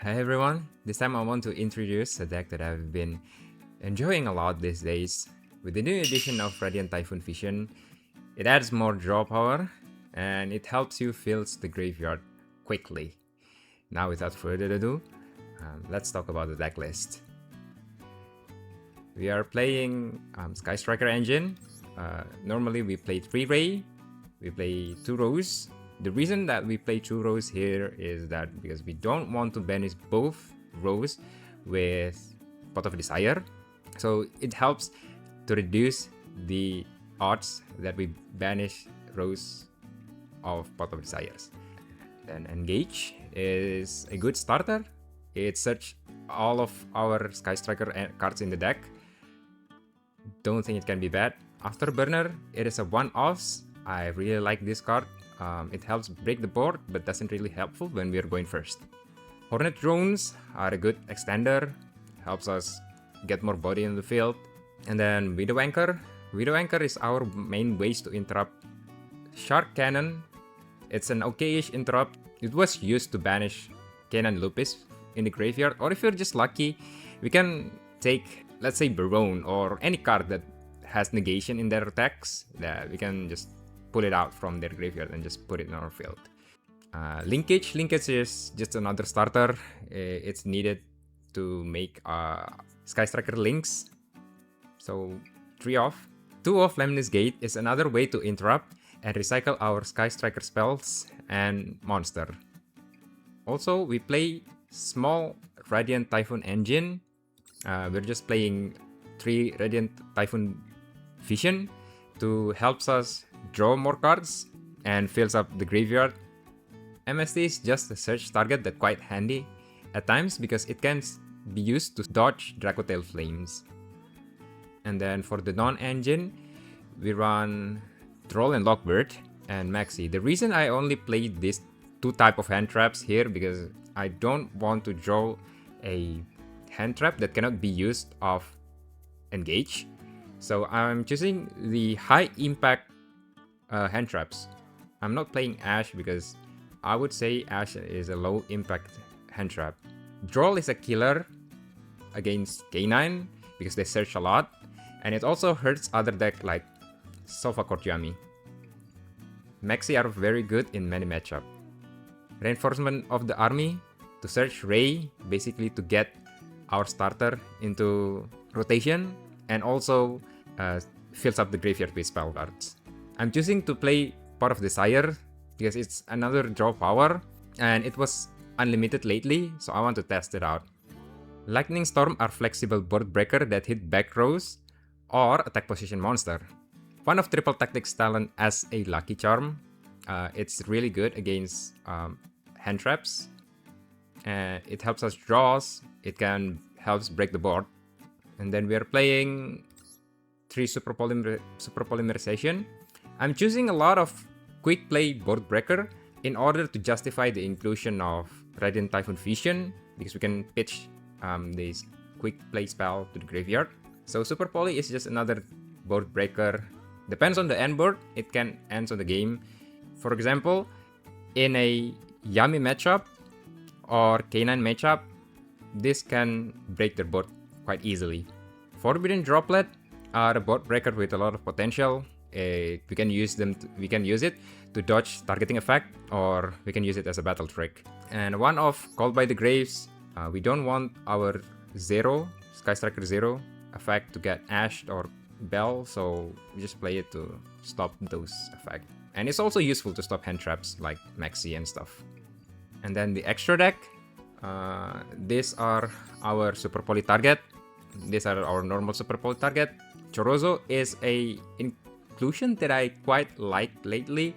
Hi everyone, this time I want to introduce a deck that I've been enjoying a lot these days. With the new edition of Radiant Typhoon Vision, it adds more draw power and it helps you fill the graveyard quickly. Now without further ado, let's talk about the deck list. We are playing Sky Striker Engine. Normally we play 3 Ray, we play 2 Rose. The reason that we play 2 Rose here is that because we don't want to banish both Rose with Pot of Desire. So it helps to reduce the odds that we banish Rose of Pot of Desires. Then Engage is a good starter. It searches all of our Sky Striker cards in the deck. Don't think it can be bad. Afterburner, it is a one-offs. I really like this card. It helps break the board, but doesn't really helpful when we are going first. Hornet drones are a good extender, helps us get more body in the field. And then Widow Anchor. Widow Anchor is our main ways to interrupt. Shark Cannon, it's an okayish interrupt. It was used to banish Cannon Lupus in the graveyard, or if you're just lucky, we can take, let's say, Barone or any card that has negation in their attacks, that we can just pull it out from their graveyard and just put it in our field. Linkage is just another starter. It's needed to make Sky Striker links. So 3 off. 2 off Lemnis Gate is another way to interrupt and recycle our Sky Striker spells and monster. Also, we play small Radiant Typhoon Engine. We're just playing 3 Radiant Typhoon Vision to help us draw more cards and fills up the graveyard. MST is just a search target that's quite handy at times because it can be used to dodge Dracotail Flames. And then for the non-engine, we run Troll and Lockbird and Maxi. The reason I only played these 2 type of hand traps here because I don't want to draw a hand trap that cannot be used of Engage. So I'm choosing the high impact hand traps. I'm not playing Ash because I would say Ash is a low impact hand trap. Droll is a killer against K9 because they search a lot, and it also hurts other deck like Sofa Korjami. Maxi are very good in many matchup. Reinforcement of the army to search Ray, basically to get our starter into rotation, and also fills up the graveyard with spell cards. I'm choosing to play Pot of Desire because it's another draw power and it was unlimited lately, so I want to test it out. Lightning Storm are flexible board breaker that hit back rows or attack position monster. One of Triple Tactics talent as a Lucky Charm. It's really good against hand traps. It helps us draws. It can helps break the board. And then we are playing 3 Super Polymerization. I'm choosing a lot of quick play board breaker in order to justify the inclusion of Radiant Typhoon Vision because we can pitch this quick play spell to the graveyard. So Super Poly is just another board breaker. Depends on the end board, it can end on the game. For example, in a Yami matchup or K9 matchup, this can break their board quite easily. Forbidden Droplet are a board breaker with a lot of potential. We can use it to dodge targeting effect, or we can use it as a battle trick. And one of Called by the Graves, we don't want our Sky Striker 0 effect to get ashed or bell, so we just play it to stop those effects. And it's also useful to stop hand traps like Maxi and stuff. And then the extra deck, these are our Super Poly target. These are our normal Super Poly target. Chorozo is a inclusion that I quite like lately.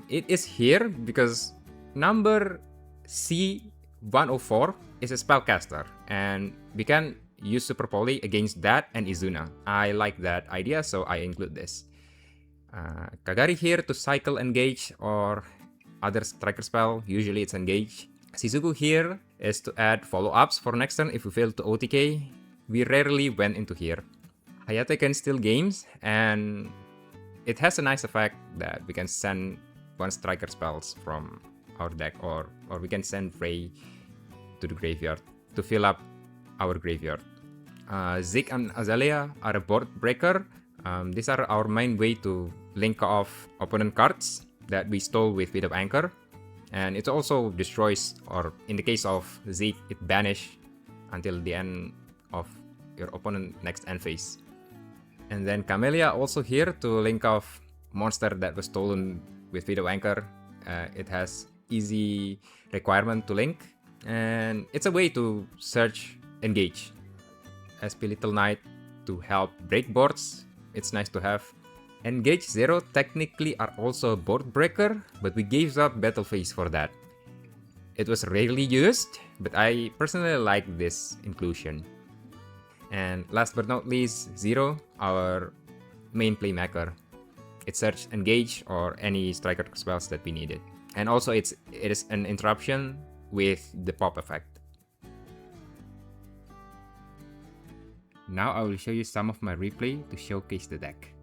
It is here because number C104 is a spellcaster, and we can use Super Poly against that and Izuna. I like that idea, so I include this. Kagari here to cycle Engage or other striker spell, usually it's Engage. Shizuku here is to add follow-ups for next turn if we fail to OTK. We rarely went into here. Hayate can steal games, and it has a nice effect that we can send one striker spells from our deck, or we can send Ray to the graveyard to fill up our graveyard. Zeke and Azalea are a board breaker. These are our main way to link off opponent cards that we stole with Bit of Anchor. And it also destroys, or in the case of Zeke, it banish until the end of your opponent's next end phase. And then Camellia also here to link off monster that was stolen with Bit of Anchor. It has easy requirement to link, and it's a way to search engage. SP Little Knight to help break boards, it's nice to have. Engage 0 technically are also a board breaker, but we gave up battle phase for that. It was rarely used, but I personally like this inclusion. And last but not least, 0, our main playmaker. It searched engage or any striker spells that we needed. And also it is an interruption with the pop effect. Now I will show you some of my replay to showcase the deck.